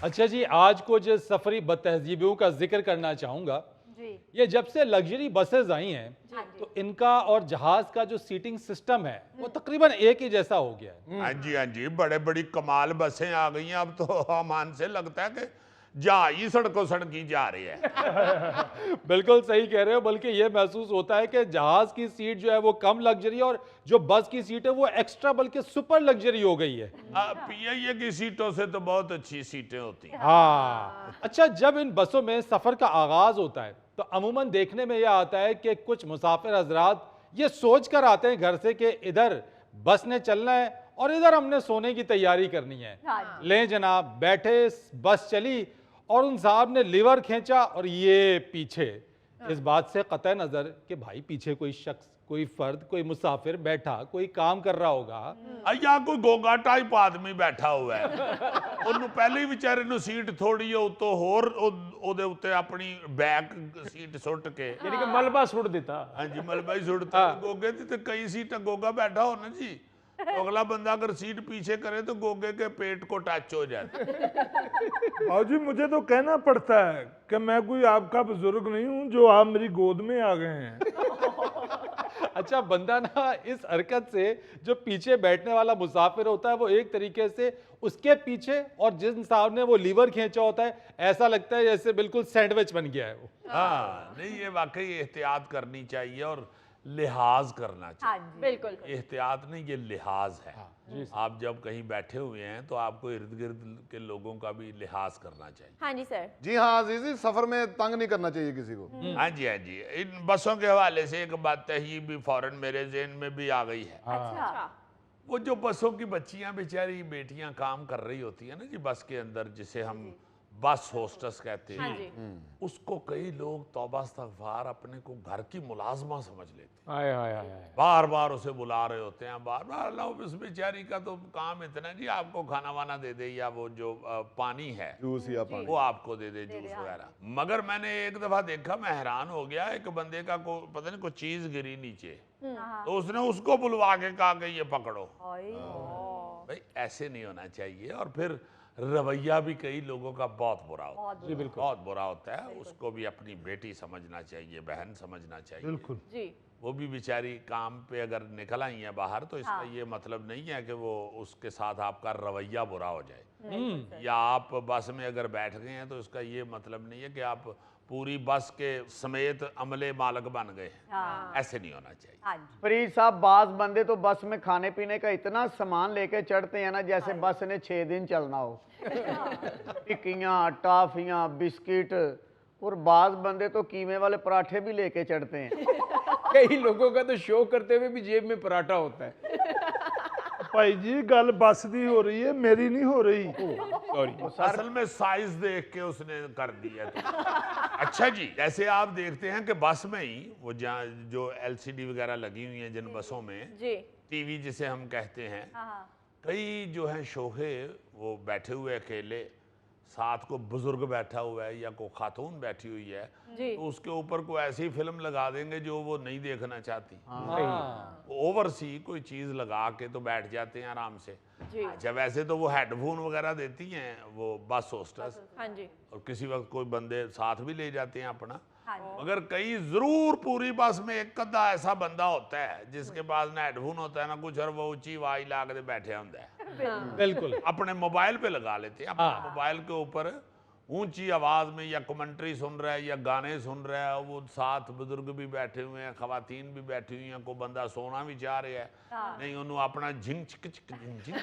अच्छा जी, आज कुछ सफरी बदतहजीबियों का जिक्र करना चाहूँगा। जी। ये जब से लग्जरी बसेस आई हैं, हाँ जी। तो इनका और जहाज़ का जो सीटिंग सिस्टम है, वो तकरीबन एक ही जैसा हो गया है। हाँ जी, हाँ जी, बड़े बड़ी कमाल बसें आ गई हैं। अब तो अमान से लगता है कि जहाज ही सड़कों सड़की जा रही है। बिल्कुल सही कह रहे हो, बल्कि ये महसूस होता है कि जहाज़ की सीट जो है वो कम लग्जरी है और जो बस की सीट है वो एक्स्ट्रा बल्कि सुपर लग्जरी हो गई है। पीआईए की सीटों से तो बहुत अच्छी सीटें होती हैं। हाँ। अच्छा, जब इन बसों में सफ़र का आगाज़ होता है तो अमूमन देखने में यह आता है कि कुछ मुसाफिर हजरात ये सोच कर आते हैं घर से कि इधर बस ने चलना है और इधर हमने सोने की तैयारी करनी है। हाँ जी। लें जनाब, बैठे, बस चली और उन साहब ने लीवर खींचा और ये पीछे। इस बात से कतई नज़र कि भाई पीछे कोई शख्स, कोई फर्द, कोई मुसाफिर बैठा, कोई काम कर रहा होगा। या कोई गोगा टाइप आदमी बैठा हुआ है, ਉਹਨੂੰ ਪਹਿਲੇ ਹੀ ਵਿਚਾਰੇ ਨੂੰ ਸੀਟ ਥੋੜੀ ਉਤੋਂ ਹੋਰ ਉਹਦੇ ਉੱਤੇ ਆਪਣੀ ਬੈਕ ਸੀਟ ਸੁੱਟ ਕੇ यानी कि मलबा सुट देता। ਹਾਂਜੀ ਮਲਬਾ ਹੀ ਸੁੱਟਤਾ ਗੋਗੇ ਦੀ ਤੇ कई सीट गोगा बैठा हो ना जी, तो अगला बंदा अगर सीट पीछे करे तो गोगे के पेट को टच हो जाता है। बाबूजी मुझे तो कहना पड़ता है कि मैं कोई आपका बुजुर्ग नहीं हूँ जो आप मेरी गोद में आ गए हैं। अच्छा, बंदा ना इस हरकत से जो पीछे बैठने वाला मुसाफिर होता है वो एक तरीके से उसके पीछे और जिन साहब ने वो लीवर खींचा होता है ऐसा लगता है जैसे बिल्कुल सैंडविच बन गया है वो। हाँ नहीं, ये वाकई एहतियात करनी चाहिए और लिहाज करना हाँ चाहिए। जी। बिल्कुल। एहतियात नहीं, ये लिहाज है। आप जब कहीं बैठे हुए हैं तो आपको इर्द गिर्द के लोगों का भी लिहाज करना चाहिए। हाँ जी सर। जी हाँ अजीजी, सफर में तंग नहीं करना चाहिए किसी को। हाँ जी, हाँ जी। इन बसों के हवाले से एक बात है, ये भी फौरन मेरे ज़हन में भी आ गई है। अच्छा। वो जो बसों की बच्चियां बेचारी बेटियां काम कर रही होती है ना जी बस के अंदर, जिसे हम बस होस्टेस कहते हाँ हैं, जी। उसको कई लोग तौबा इस्तगफार अपने को घर की मुलाजमा समझ लेते हैं। आय आय आय। बार बार उसे बुला रहे होते हैं, बार बार अल्लाह उस बेचारी का तो काम इतना जी, आपको खाना वाना दे दे या वो जो पानी है जूस या पानी। वो आपको दे दे, जूस वगैरह। मगर मैंने एक दफा देखा, मैं हैरान हो गया, एक बंदे का को पता नहीं कोई चीज गिरी नीचे, तो उसने उसको बुलवा के कहा कि ये पकड़ो। भाई ऐसे नहीं होना चाहिए। और फिर रवैया भी कई लोगों का बहुत बुरा होता है, बहुत बुरा होता है। उसको भी अपनी बेटी समझना चाहिए, बहन समझना चाहिए। बिल्कुल। जी। वो भी बेचारी काम पे अगर निकल आई है बाहर, तो इसका ये मतलब नहीं है कि वो उसके साथ आपका रवैया बुरा हो जाए। या आप बस में अगर बैठ गए हैं तो इसका ये मतलब नहीं है कि आप पूरी बस के समेत अमले मालक बन गए। ऐसे नहीं होना चाहिए। हाँ जी। फरीद साहब, बाज बंदे तो बस में खाने पीने का इतना सामान लेके चढ़ते हैं ना जैसे बस ने 6 दिन चलना हो। टिक्कियाँ, टाफियाँ, बिस्किट, और बाज बंदे तो कीमे वाले पराठे भी लेके चढ़ते हैं। कई लोगों का तो शो करते हुए भी जेब में पराठा होता है। भाई जी गल बस दी हो रही है, मेरी नहीं हो रही। सॉरी। असल में साइज देख के उसने कर दिया था। अच्छा जी, जैसे आप देखते हैं कि बस में ही वो जहाँ जो एलसीडी वगैरह लगी हुई हैं जिन बसों में, जी। टीवी जिसे हम कहते हैं, हाँ। कई जो है शोहे वो बैठे हुए अकेले, साथ को बुजुर्ग बैठा हुआ है या कोई खातून बैठी हुई है, जी। तो उसके ऊपर कोई ऐसी फिल्म लगा देंगे जो वो नहीं देखना चाहती। ओवरसी कोई चीज लगा के तो बैठ जाते हैं आराम से। जी। अच्छा, वैसे तो वो हेडफोन वगैरह देती हैं वो बस होस्टेस, हाँ जी। और किसी वक्त कोई बंदे साथ भी ले जाते हैं अपना। हाँ जी। मगर कई जरूर पूरी बस में एक कद्दा ऐसा बंदा होता है जिसके पास ना हेडफोन होता है ना कुछ, और वो ऊंची आवाज ला के बैठे होता है, बिल्कुल। अपने मोबाइल पे लगा लेते हैं, अपने मोबाइल के ऊपर ऊंची आवाज में या कमेंट्री सुन रहा है या गाने सुन रहा है। वो साथ बुजुर्ग भी बैठे हुए हैं, खवातीन भी बैठी हुई हैं, कोई बंदा सोना भी चाह रहा है, नहीं उन्होंने अपना झिंग छिक छिक झिंग झिंग।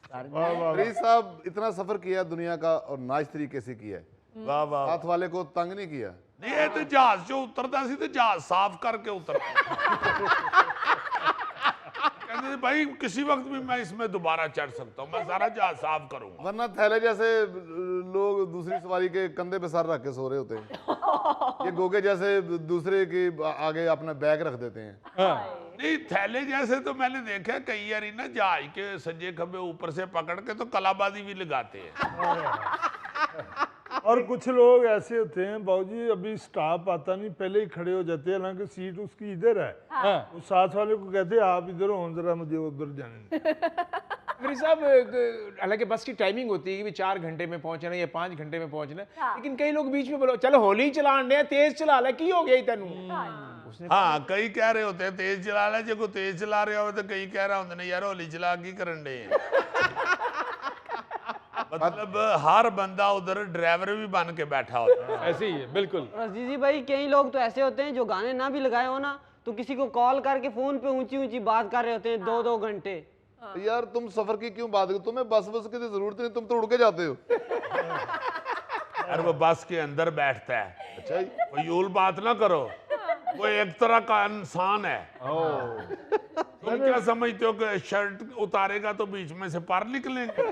फरीद साहब इतना सफर किया दुनिया का और नाइस तरीके से किया है, वाह वाह। साथ वाले को तंग नहीं किया। नहीं, ये तो जहाज जो उतरता सी तो जहाज साफ करके उतरता। कहते थे, भाई किसी वक्त भी मैं इसमें दोबारा चढ़ सकता हूँ, मैं सारा जहाज साफ करूंगा। वरना थैले जैसे लोग दूसरी सवारी के कंधे पे सर रख के सो रहे होते हैं, ये गोगे जैसे दूसरे के आगे अपना बैग रख देते हैं। नहीं, थैले जैसे तो मैंने देखा कई यार ना जहाज के सज्जे खब्बे ऊपर से पकड़ के तो कलाबाजी भी लगाते हैं। और कुछ लोग ऐसे होते हैं बाबूजी, अभी स्टाफ आता नहीं पहले ही खड़े हो जाते हैं, हालांकि सीट उसकी इधर है। वो साथ वाले को कहते हैं आप इधर हो, जरा मुझे उधर जाने दें। मेरे साहब हालांकि बस की टाइमिंग होती है कि भी 4 घंटे में पहुंचना है या 5 घंटे में पहुंचना है, लेकिन कई लोग बीच में बोलो चलो होली चलान दे, तेज चला ले, की हो गई तेनू। उसने हाँ कई कह रहे होते हैं तेज चला ले, जो कोई तेज चला रहे हो तो कई कह रहे होते हैं यार होली चला की करन डे मतलब हर बंदा उधर ड्राइवर भी बन के बैठा होता है। ऐसे ही है बिल्कुल। और अजीजी भाई कई लोग तो ऐसे होते हैं जो गाने ना भी लगाए हो ना तो किसी को कॉल करके फोन पे ऊंची ऊंची बात कर रहे होते हैं 2-2 घंटे। यार तुम सफर की क्यों बात करो, तुम्हें बस की तो जरूरत नहीं, तुम तो उड़ के जाते हो। यार वो बस के अंदर बैठता है। अच्छा जी। वो यूल बात ना करो, वो एक तरह का इंसान है। तुम क्या समझते हो कि शर्ट उतारेगा तो बीच में से पार निकलेंगे?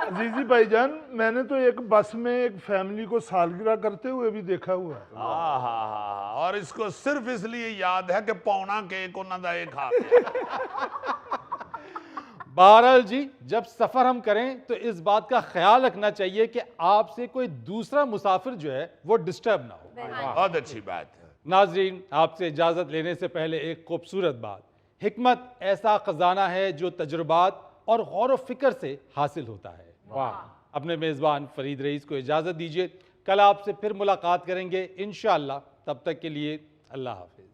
अजीजी भाईजान, मैंने तो एक बस में एक फैमिली को सालगिरह करते हुए भी देखा हुआ है। हाँ, और इसको सिर्फ इसलिए याद है कि पौना केक उन्होंने एक हाथ। बहरहाल जी, जब सफ़र हम करें तो इस बात का ख्याल रखना चाहिए कि आपसे कोई दूसरा मुसाफिर जो है वो डिस्टर्ब ना हो। बहुत अच्छी बात है। नाजरीन, आपसे इजाज़त लेने से पहले एक खूबसूरत बात, हिकमत ऐसा खजाना है जो तजुर्बात और गौर व फिक्र से हासिल होता है। वाह। अपने मेज़बान फरीद रईस को इजाज़त दीजिए, कल आपसे फिर मुलाकात करेंगे इंशाअल्लाह। तब तक के लिए अल्लाह हाफिज़।